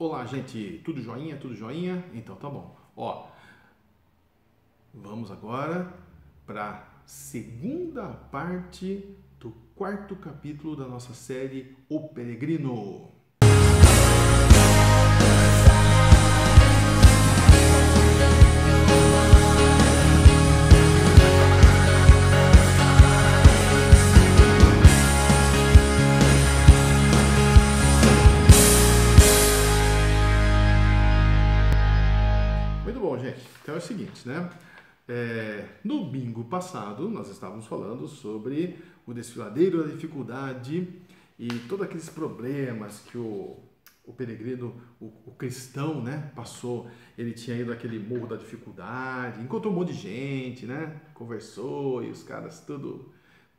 Olá, gente, tudo joinha? Tudo joinha? Então tá bom. Ó, vamos agora para a segunda parte do quarto capítulo da nossa série O Peregrino. Muito bom, gente. Então é o seguinte, né? No domingo passado, nós estávamos falando sobre o desfiladeiro da dificuldade e todos aqueles problemas que o peregrino, o cristão, né, passou. Ele tinha ido naquele morro da dificuldade, encontrou um monte de gente, né? Conversou e os caras tudo.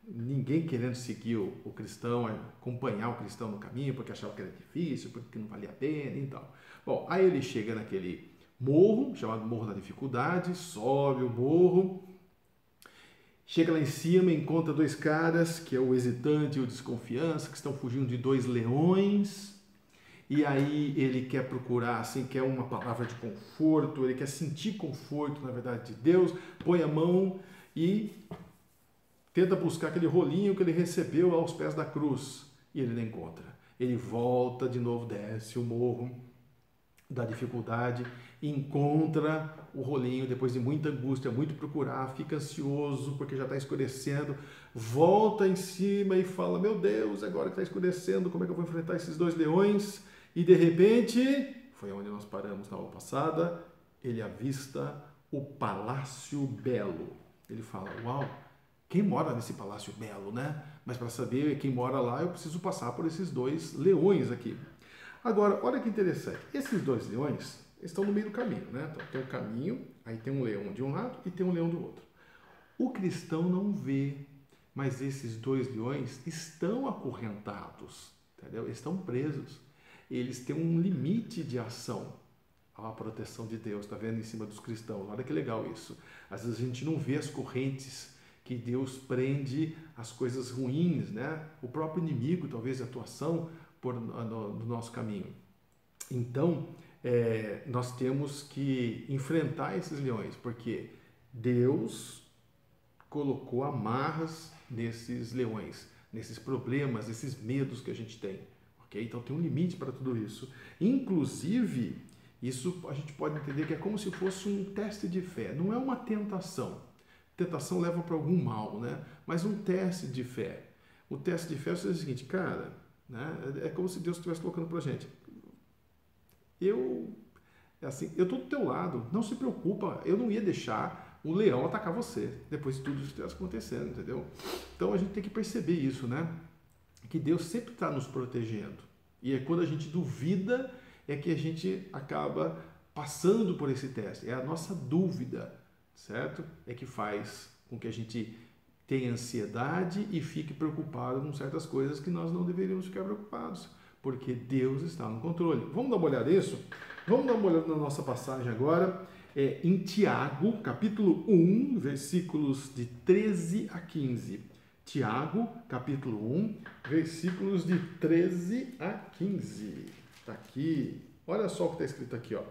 Ninguém querendo seguir o cristão, acompanhar o cristão no caminho, porque achava que era difícil, porque não valia a pena e tal. Bom, aí ele chega naquele morro, chamado Morro da Dificuldade, sobe o morro, chega lá em cima, encontra dois caras, que é o hesitante e o desconfiança, que estão fugindo de dois leões, e aí ele quer procurar, assim, quer uma palavra de conforto, ele quer sentir conforto, na verdade, de Deus, põe a mão e tenta buscar aquele rolinho que ele recebeu aos pés da cruz, e ele não encontra. Ele volta de novo, desce o morro da dificuldade, encontra o rolinho depois de muita angústia, muito procurar, fica ansioso porque já está escurecendo, volta em cima e fala: meu Deus, agora que está escurecendo, como é que eu vou enfrentar esses dois leões? E de repente, foi onde nós paramos na aula passada, ele avista o Palácio Belo. Ele fala: uau, quem mora nesse Palácio Belo, né? Mas para saber quem mora lá, eu preciso passar por esses dois leões aqui. Agora, olha que interessante, esses dois leões estão no meio do caminho, né? Então, tem um caminho, aí tem um leão de um lado e tem um leão do outro. O cristão não vê, mas esses dois leões estão acorrentados, entendeu? Estão presos. Eles têm um limite de ação à proteção de Deus, tá vendo? Em cima dos cristãos. Olha que legal isso. Às vezes a gente não vê as correntes que Deus prende as coisas ruins, né? O próprio inimigo, talvez, de atuação no nosso caminho. Então, nós temos que enfrentar esses leões, porque Deus colocou amarras nesses leões, nesses problemas, nesses medos que a gente tem. Okay? Então, tem um limite para tudo isso. Inclusive, isso a gente pode entender que é como se fosse um teste de fé. Não é uma tentação. Tentação leva para algum mal, né? Mas um teste de fé. O teste de fé é o seguinte, cara, né? É como se Deus estivesse colocando para a gente: eu estou do teu lado, não se preocupa, eu não ia deixar o leão atacar você depois de tudo isso que estivesse acontecendo, entendeu? Então a gente tem que perceber isso, né? Que Deus sempre está nos protegendo. E é quando a gente duvida é que a gente acaba passando por esse teste. É a nossa dúvida, certo? É que faz com que a gente tenha ansiedade e fique preocupado com certas coisas que nós não deveríamos ficar preocupados, porque Deus está no controle. Vamos dar uma olhada nisso? Vamos dar uma olhada na nossa passagem agora, em Tiago, capítulo 1, versículos de 13 a 15. Tiago, capítulo 1, versículos de 13 a 15. Está aqui. Olha só o que está escrito aqui, ó.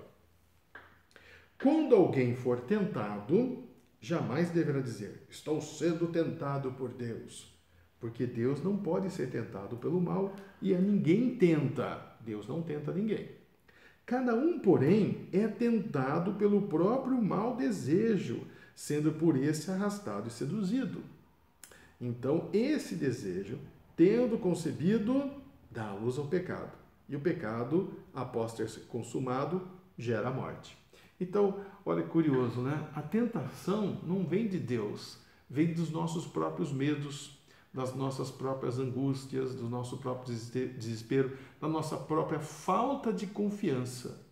Quando alguém for tentado, jamais deverá dizer: estou sendo tentado por Deus. Porque Deus não pode ser tentado pelo mal e a ninguém tenta. Deus não tenta ninguém. Cada um, porém, é tentado pelo próprio mau desejo, sendo por esse arrastado e seduzido. Então, esse desejo, tendo concebido, dá a luz ao pecado. E o pecado, após ter se consumado, gera a morte. Então, olha que curioso, né? A tentação não vem de Deus, vem dos nossos próprios medos, das nossas próprias angústias, do nosso próprio desespero, da nossa própria falta de confiança.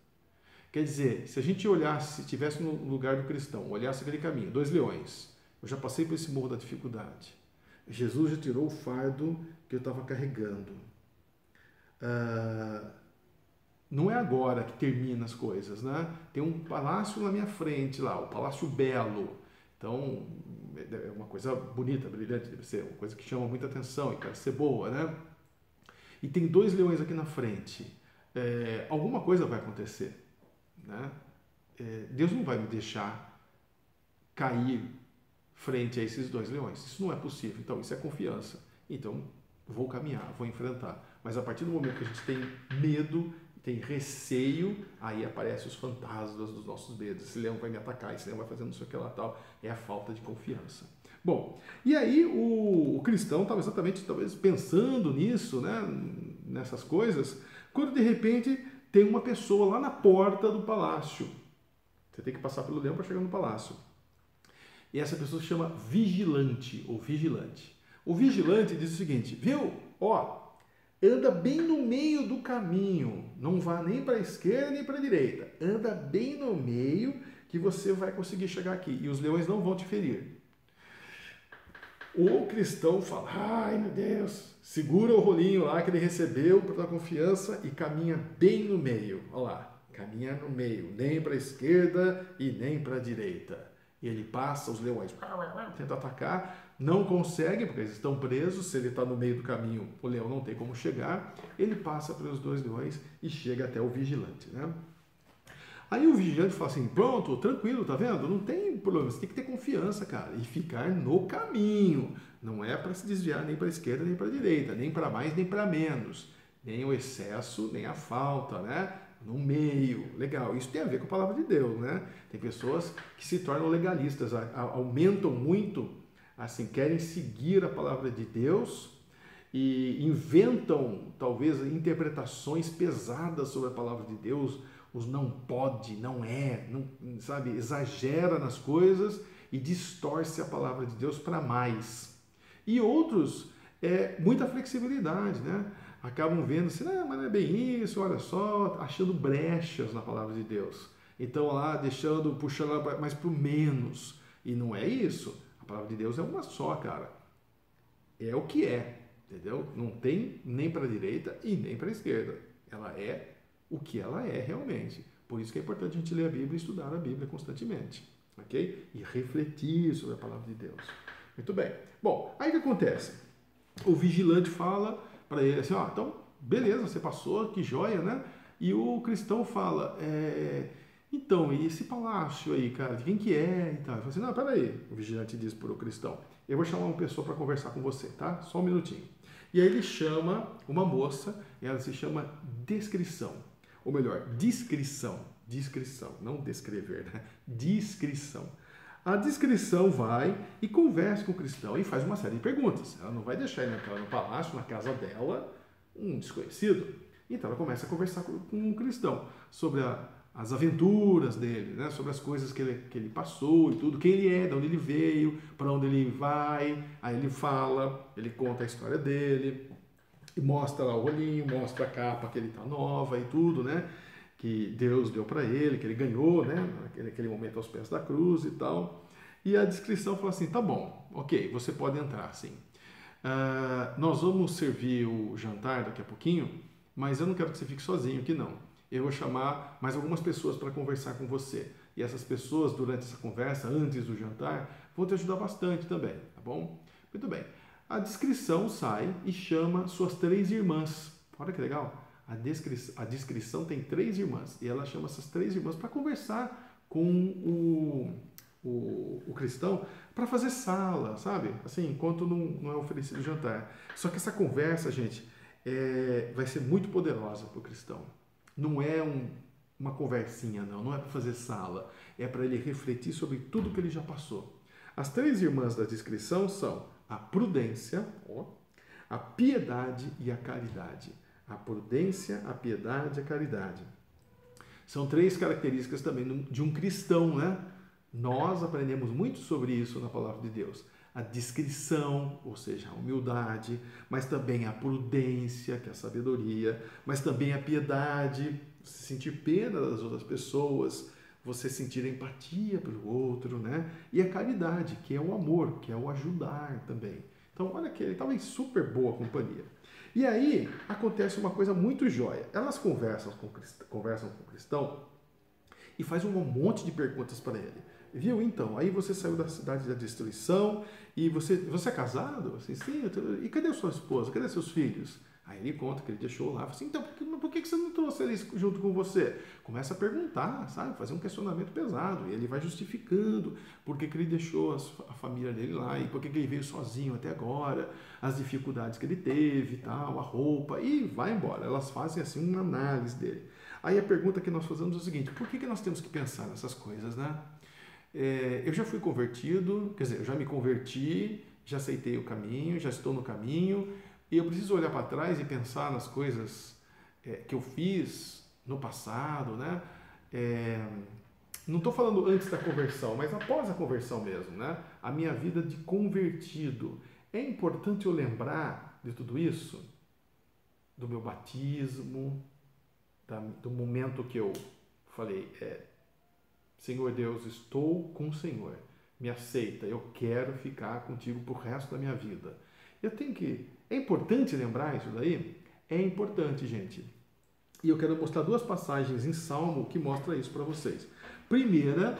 Quer dizer, se a gente olhasse, se estivesse no lugar do cristão, olhasse aquele caminho, dois leões, eu já passei por esse morro da dificuldade. Jesus já tirou o fardo que eu estava carregando. Não é agora que termina as coisas, né? Tem um palácio na minha frente lá, o Palácio Belo. Então, é uma coisa bonita, brilhante, deve ser uma coisa que chama muita atenção e parece ser boa, né? E tem dois leões aqui na frente. alguma coisa vai acontecer, né? Deus não vai me deixar cair frente a esses dois leões. Isso não é possível. Então, isso é confiança. Então, vou caminhar, vou enfrentar. Mas a partir do momento que a gente tem medo, tem receio, aí aparecem os fantasmas dos nossos medos. Esse leão vai me atacar, esse leão vai fazer não sei o que lá tal. É a falta de confiança. Bom, e aí o cristão estava exatamente talvez pensando nisso, né, nessas coisas, quando de repente tem uma pessoa lá na porta do palácio. Você tem que passar pelo leão para chegar no palácio. E essa pessoa se chama vigilante ou vigilante. O vigilante diz o seguinte, viu? Ó, anda bem no meio do caminho, não vá nem para a esquerda nem para a direita. Anda bem no meio que você vai conseguir chegar aqui e os leões não vão te ferir. O cristão fala, ai meu Deus, segura o rolinho lá que ele recebeu para dar confiança e caminha bem no meio. Olha lá, caminha no meio, nem para a esquerda e nem para a direita. E ele passa, os leões tenta atacar, não consegue, porque eles estão presos, se ele está no meio do caminho, o leão não tem como chegar, ele passa pelos dois leões e chega até o vigilante, né? Aí o vigilante fala assim, pronto, tranquilo, tá vendo? Não tem problema, você tem que ter confiança, cara, e ficar no caminho. Não é para se desviar nem para a esquerda nem para a direita, nem para mais nem para menos, nem o excesso, nem a falta, né? No meio, legal. Isso tem a ver com a palavra de Deus, né? Tem pessoas que se tornam legalistas, aumentam muito, assim, querem seguir a palavra de Deus e inventam, talvez, interpretações pesadas sobre a palavra de Deus, os não pode, não é, não, sabe, exagera nas coisas e distorce a palavra de Deus para mais. E outros, muita flexibilidade, né? Acabam vendo assim, mas não é bem isso, olha só, achando brechas na palavra de Deus. Então lá, puxando mais para o menos. E não é isso. A palavra de Deus é uma só, cara. É o que é, entendeu? Não tem nem para a direita e nem para a esquerda. Ela é o que ela é realmente. Por isso que é importante a gente ler a Bíblia e estudar a Bíblia constantemente, ok? E refletir sobre a palavra de Deus. Muito bem. Bom, aí o que acontece? O vigilante fala para ele assim, então, beleza, você passou, que joia, né? E o cristão fala, então, e esse palácio aí, cara, de quem que é e tal? Ele fala assim, não, peraí, o vigilante diz para o cristão, eu vou chamar uma pessoa para conversar com você, tá? Só um minutinho. E aí ele chama uma moça, ela se chama Descrição. Ou melhor, discrição, não descrever, né? Discrição. A discrição vai e conversa com o cristão e faz uma série de perguntas. Ela não vai deixar ele entrar no palácio, na casa dela, um desconhecido. Então ela começa a conversar com o cristão sobre as aventuras dele, né? Sobre as coisas que ele passou e tudo, quem ele é, de onde ele veio, para onde ele vai. Aí ele fala, ele conta a história dele. E mostra lá o olhinho, mostra a capa que ele está nova e tudo, né? Que Deus deu para ele, que ele ganhou, né? Naquele momento aos pés da cruz e tal. E a descrição fala assim, tá bom, ok, você pode entrar, sim. Nós vamos servir o jantar daqui a pouquinho, mas eu não quero que você fique sozinho aqui, não. Eu vou chamar mais algumas pessoas para conversar com você. E essas pessoas, durante essa conversa, antes do jantar, vão te ajudar bastante também, tá bom? Muito bem. A descrição sai e chama suas 3 irmãs. Olha que legal. A descrição tem 3 irmãs. E ela chama essas 3 irmãs para conversar com o cristão, para fazer sala, sabe? Assim, enquanto não é oferecido o jantar. Só que essa conversa, gente, vai ser muito poderosa para o cristão. Não é uma conversinha, não é para fazer sala. É para ele refletir sobre tudo que ele já passou. As 3 irmãs da descrição são a prudência, a piedade e a caridade. A prudência, a piedade e a caridade. São 3 características também de um cristão, né? Nós aprendemos muito sobre isso na palavra de Deus. A discrição, ou seja, a humildade, mas também a prudência, que é a sabedoria, mas também a piedade, você sentir pena das outras pessoas, você sentir empatia pelo outro, né? E a caridade, que é o amor, que é o ajudar também. Então, olha que ele estava em super boa companhia. E aí, acontece uma coisa muito jóia. Elas conversam com o cristão e faz um monte de perguntas para ele. Viu, então? Aí você saiu da cidade da destruição e você é casado? Assim, sim. E cadê sua esposa? Cadê seus filhos? Aí ele conta que ele deixou lá, fala assim, então por que você não trouxe ele junto com você? Começa a perguntar, sabe? Fazer um questionamento pesado. E ele vai justificando por que ele deixou a família dele lá e por que ele veio sozinho até agora, as dificuldades que ele teve e tal, a roupa, e vai embora. Elas fazem assim uma análise dele. Aí a pergunta que nós fazemos é o seguinte, por que nós temos que pensar nessas coisas, né? Eu já fui convertido, quer dizer, eu já me converti, já aceitei o caminho, já estou no caminho, e eu preciso olhar para trás e pensar nas coisas que eu fiz no passado, né? Não estou falando antes da conversão, mas após a conversão mesmo, né? A minha vida de convertido. É importante eu lembrar de tudo isso, do meu batismo, do momento que eu falei, Senhor Deus, estou com o Senhor, me aceita, eu quero ficar contigo pro resto da minha vida. É importante lembrar isso daí? É importante, gente. E eu quero mostrar duas passagens em Salmo que mostram isso para vocês. Primeira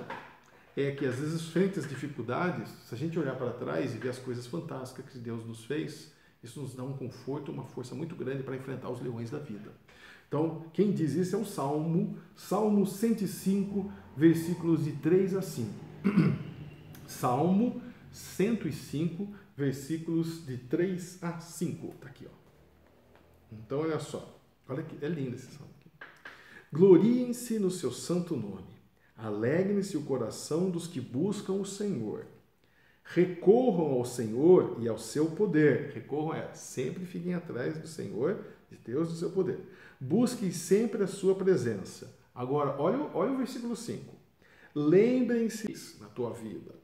é que às vezes, frente às dificuldades, se a gente olhar para trás e ver as coisas fantásticas que Deus nos fez, isso nos dá um conforto, uma força muito grande para enfrentar os leões da vida. Então, quem diz isso é o Salmo 105, versículos de 3 a 5. Salmo 105, versículos de 3 a 5. Está aqui, ó. Então, olha só. Olha que é lindo esse salmo aqui. Gloriem-se no seu santo nome. Alegrem-se o coração dos que buscam o Senhor. Recorram ao Senhor e ao seu poder. Recorram sempre fiquem atrás do Senhor, de Deus e do seu poder. Busquem sempre a sua presença. Agora, olha o versículo 5. Lembrem-se na tua vida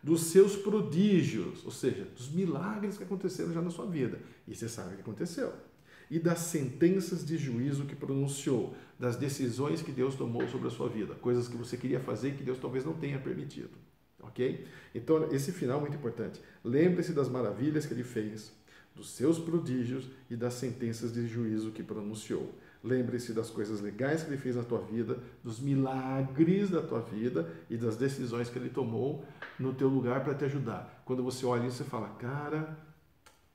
dos seus prodígios, ou seja, dos milagres que aconteceram já na sua vida. E você sabe o que aconteceu. E das sentenças de juízo que pronunciou, das decisões que Deus tomou sobre a sua vida, coisas que você queria fazer e que Deus talvez não tenha permitido. Ok? Então, esse final é muito importante. Lembre-se das maravilhas que ele fez, dos seus prodígios e das sentenças de juízo que pronunciou. Lembre-se das coisas legais que ele fez na tua vida, dos milagres da tua vida e das decisões que ele tomou no teu lugar para te ajudar. Quando você olha isso, você fala, cara,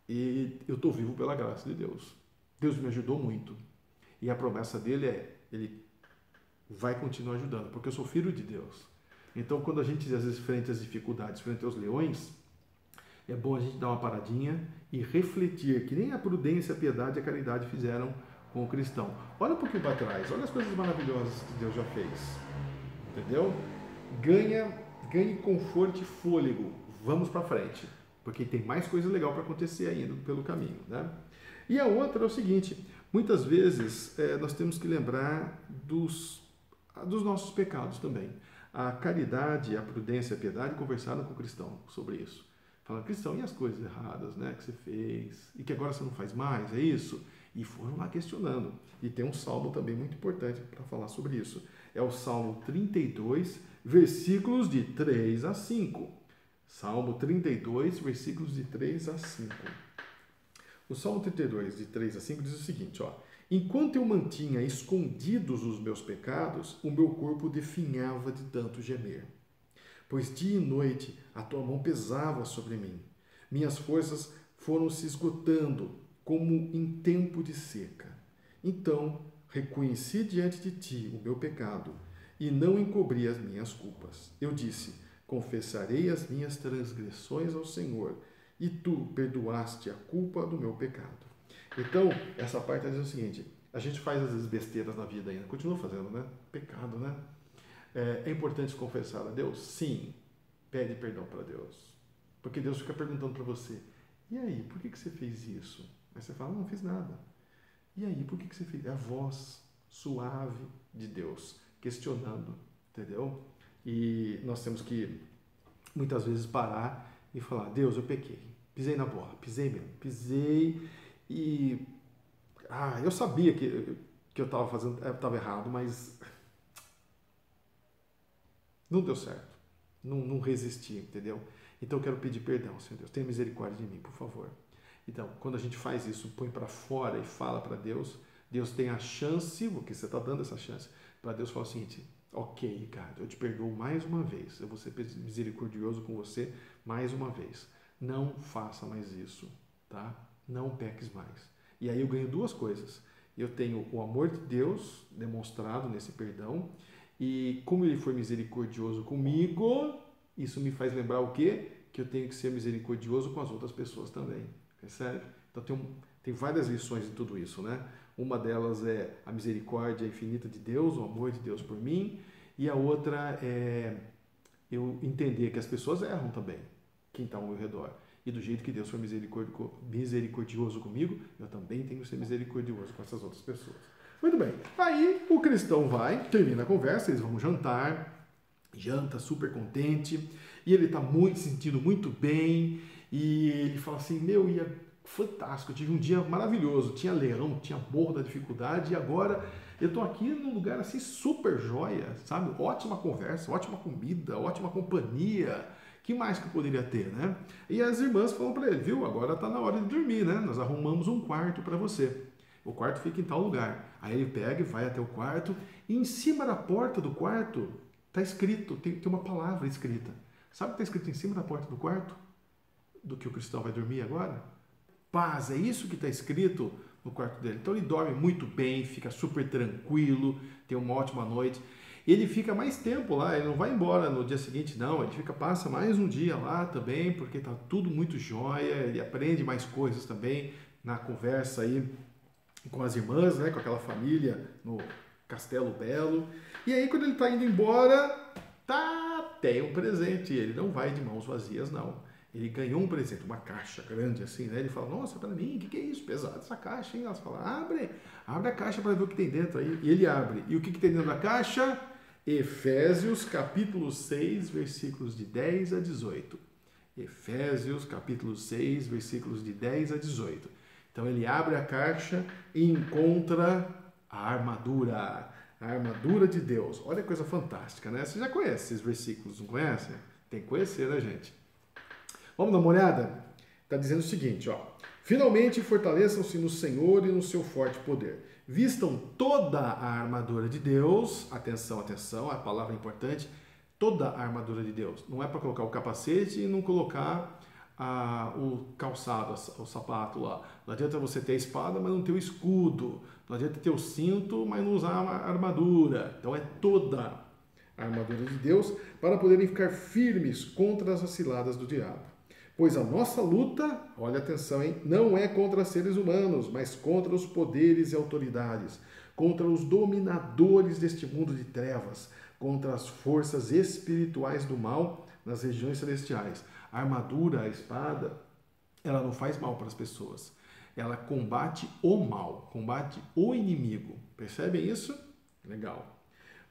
eu estou vivo pela graça de Deus. Deus me ajudou muito. E a promessa dele ele vai continuar ajudando, porque eu sou filho de Deus. Então, quando a gente, às vezes, frente às dificuldades, frente aos leões, é bom a gente dar uma paradinha e refletir, que nem a prudência, a piedade e a caridade fizeram com o cristão. Olha um pouquinho para trás, olha as coisas maravilhosas que Deus já fez. Entendeu? Ganhe conforto e fôlego. Vamos para frente, porque tem mais coisa legal para acontecer ainda pelo caminho, né? E a outra é o seguinte, muitas vezes nós temos que lembrar dos nossos pecados também. A caridade, a prudência e a piedade conversaram com o cristão sobre isso. Falaram, cristão, e as coisas erradas, né, que você fez? E que agora você não faz mais, é isso? E foram lá questionando. E tem um salmo também muito importante para falar sobre isso. É o Salmo 32, versículos de 3 a 5. Salmo 32, versículos de 3 a 5. O Salmo 32, de 3 a 5, diz o seguinte, ó. Enquanto eu mantinha escondidos os meus pecados, o meu corpo definhava de tanto gemer. Pois dia e noite a tua mão pesava sobre mim. Minhas forças foram se esgotando, como em tempo de seca. Então reconheci diante de ti o meu pecado, e não encobri as minhas culpas. Eu disse, confessarei as minhas transgressões ao Senhor, e tu perdoaste a culpa do meu pecado. Então, essa parte diz o seguinte, a gente faz às vezes besteiras na vida ainda, continua fazendo, né? Pecado, né? É importante confessar a Deus? Sim. Pede perdão para Deus. Porque Deus fica perguntando para você, e aí, por que você fez isso? Aí você fala, não fiz nada. E aí, por que você fez? É a voz suave de Deus, questionando, entendeu? E nós temos que, muitas vezes, parar e falar, Deus, eu pequei, pisei na bola, pisei mesmo, pisei e... eu sabia que eu estava fazendo, estava errado, mas não deu certo, não resisti, entendeu? Então eu quero pedir perdão, Senhor Deus, tenha misericórdia de mim, por favor. Então, quando a gente faz isso, põe para fora e fala para Deus, Deus tem a chance, porque você está dando essa chance, para Deus falar o seguinte, ok, Ricardo, eu te perdoo mais uma vez, eu vou ser misericordioso com você mais uma vez. Não faça mais isso, tá? Não peques mais. E aí eu ganho duas coisas. Eu tenho o amor de Deus demonstrado nesse perdão, e como ele foi misericordioso comigo, isso me faz lembrar o quê? Que eu tenho que ser misericordioso com as outras pessoas também. Percebe? Então tem várias lições em tudo isso, né? Uma delas é a misericórdia infinita de Deus, o amor de Deus por mim, e a outra é eu entender que as pessoas erram também, quem está ao meu redor. E do jeito que Deus foi misericordioso comigo, eu também tenho que ser misericordioso com essas outras pessoas. Muito bem. Aí o cristão termina a conversa, eles vão jantar, janta super contente, e ele está se sentindo muito bem, e ele fala assim, meu, ia fantástico, eu tive um dia maravilhoso, tinha leão, tinha morro da dificuldade, e agora eu estou aqui num lugar assim super joia, sabe? Ótima conversa, ótima comida, ótima companhia. Que mais que eu poderia ter, né? E as irmãs falam para ele, viu? Agora está na hora de dormir, né? Nós arrumamos um quarto para você. O quarto fica em tal lugar. Aí ele pega e vai até o quarto, e em cima da porta do quarto está escrito, tem uma palavra escrita. Sabe o que está escrito em cima da porta do quarto? Do que o cristão vai dormir agora? Paz, é isso que está escrito no quarto dele. Então ele dorme muito bem, fica super tranquilo, tem uma ótima noite. Ele fica mais tempo lá, ele não vai embora no dia seguinte, não. Ele passa mais um dia lá também, porque está tudo muito jóia, ele aprende mais coisas também na conversa aí com as irmãs, né, com aquela família no Castelo Belo. E aí quando ele está indo embora, tem um presente, ele não vai de mãos vazias, não. Ele ganhou um presente, uma caixa grande assim, né? Ele fala, nossa, para mim, o que é isso? Pesado essa caixa, hein? Elas falam, abre a caixa para ver o que tem dentro. Aí, e ele abre. E o que tem dentro da caixa? Efésios, capítulo 6, versículos de 10 a 18. Efésios, capítulo 6, versículos de 10 a 18. Então, ele abre a caixa e encontra a armadura de Deus. Olha que coisa fantástica, né? Você já conhece esses versículos, não conhece? Tem que conhecer, né, gente? Vamos dar uma olhada? Está dizendo o seguinte, ó. Finalmente fortaleçam-se no Senhor e no seu forte poder. Vistam toda a armadura de Deus. Atenção, atenção, a palavra é importante. Toda a armadura de Deus. Não é para colocar o capacete e não colocar o calçado, o sapato lá. Não adianta você ter a espada, mas não ter o escudo. Não adianta ter o cinto, mas não usar a armadura. Então é toda a armadura de Deus para poderem ficar firmes contra as vaciladas do diabo. Pois a nossa luta, olha atenção, hein, não é contra seres humanos, mas contra os poderes e autoridades, contra os dominadores deste mundo de trevas, contra as forças espirituais do mal nas regiões celestiais. A armadura, a espada, ela não faz mal para as pessoas. Ela combate o mal, combate o inimigo. Percebem isso? Legal.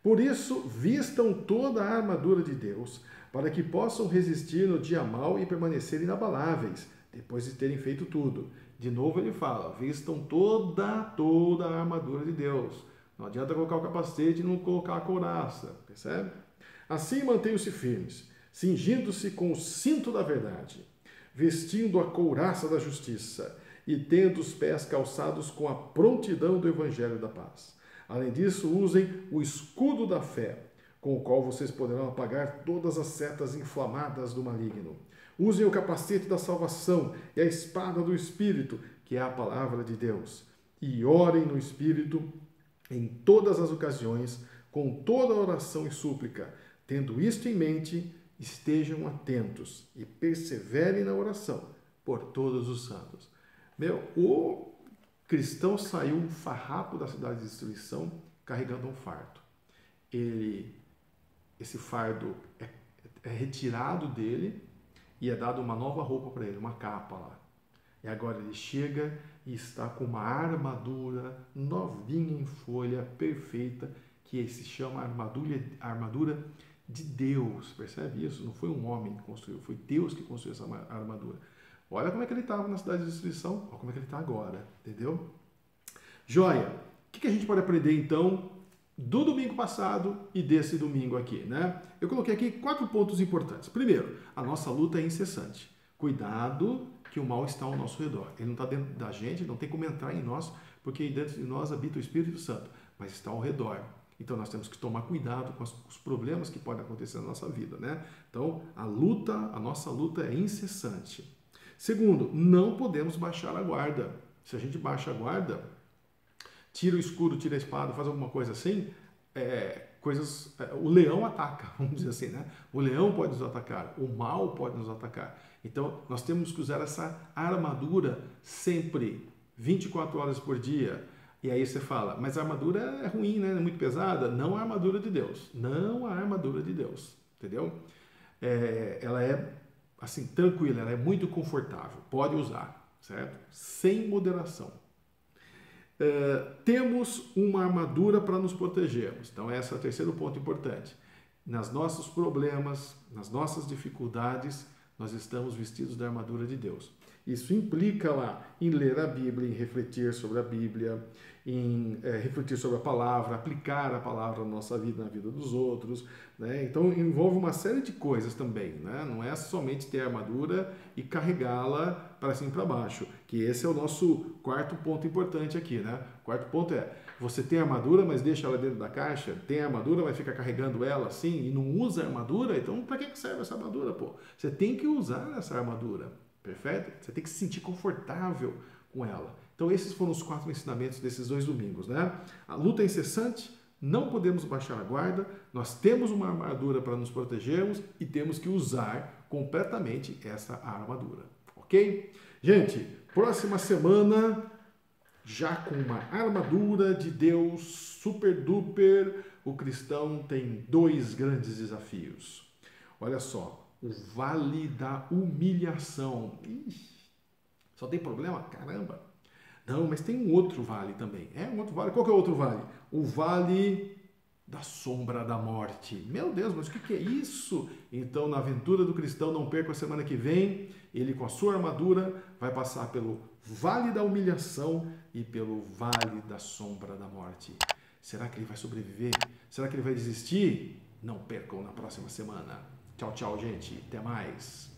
Por isso, vistam toda a armadura de Deus, para que possam resistir no dia mau e permanecer inabaláveis, depois de terem feito tudo. De novo ele fala, vistam toda a armadura de Deus. Não adianta colocar o capacete e não colocar a couraça, percebe? Assim mantenham-se firmes, cingindo-se com o cinto da verdade, vestindo a couraça da justiça e tendo os pés calçados com a prontidão do evangelho da paz. Além disso, usem o escudo da fé, com o qual vocês poderão apagar todas as setas inflamadas do maligno. Usem o capacete da salvação e a espada do Espírito, que é a palavra de Deus. E orem no Espírito em todas as ocasiões, com toda oração e súplica. Tendo isto em mente, estejam atentos e perseverem na oração por todos os santos. O cristão saiu um farrapo da cidade de destruição carregando um fardo. Esse fardo é retirado dele e é dado uma nova roupa para ele, uma capa lá. E agora ele chega e está com uma armadura novinha em folha, perfeita, que se chama armadura de Deus. Percebe isso? Não foi um homem que construiu, foi Deus que construiu essa armadura. Olha como é que ele estava na cidade de destruição, olha como é que ele está agora, entendeu? Joia! O que a gente pode aprender então do domingo passado e desse domingo aqui, né? Eu coloquei aqui 4 pontos importantes. Primeiro, a nossa luta é incessante. Cuidado que o mal está ao nosso redor. Ele não está dentro da gente, não tem como entrar em nós, porque dentro de nós habita o Espírito Santo, mas está ao redor. Então nós temos que tomar cuidado com os problemas que podem acontecer na nossa vida, né? Então a nossa luta é incessante. Segundo, não podemos baixar a guarda. Se a gente baixa a guarda, tira o escudo, tira a espada, faz alguma coisa assim, o leão ataca, vamos dizer assim, né? O leão pode nos atacar, o mal pode nos atacar. Então, nós temos que usar essa armadura sempre, 24 horas por dia. E aí você fala, mas a armadura é ruim, né? É muito pesada. Não a armadura de Deus. Não a armadura de Deus. Entendeu? Ela é, assim, tranquila, ela é muito confortável. Pode usar, certo? Sem moderação. Temos uma armadura para nos protegermos. Então, esse é o terceiro ponto importante. Nas nossos problemas, nas nossas dificuldades, nós estamos vestidos da armadura de Deus. Isso implica lá em ler a Bíblia, em refletir sobre a Bíblia, em refletir sobre a palavra, aplicar a palavra na nossa vida, na vida dos outros, né? Então envolve uma série de coisas também, né? Não é somente ter a armadura e carregá-la para cima e para baixo, que esse é o nosso quarto ponto importante aqui, né? O quarto ponto é, você tem a armadura, mas deixa ela dentro da caixa, tem a armadura, vai ficar carregando ela assim e não usa a armadura, então para que serve essa armadura, pô? Você tem que usar essa armadura, perfeito? Você tem que se sentir confortável com ela. Então esses foram os 4 ensinamentos desses 2 domingos, né? A luta é incessante, não podemos baixar a guarda, nós temos uma armadura para nos protegermos e temos que usar completamente essa armadura, ok? Gente, próxima semana, já com uma armadura de Deus super duper, o cristão tem 2 grandes desafios. Olha só, o vale da humilhação. Ixi, só tem problema? Caramba! Não, mas tem um outro vale também. Um outro vale. Qual que é o outro vale? O vale da sombra da morte. Meu Deus, mas o que é isso? Então, na aventura do cristão, não perca a semana que vem. Ele, com a sua armadura, vai passar pelo vale da humilhação e pelo vale da sombra da morte. Será que ele vai sobreviver? Será que ele vai desistir? Não percam na próxima semana. Tchau, tchau, gente. Até mais.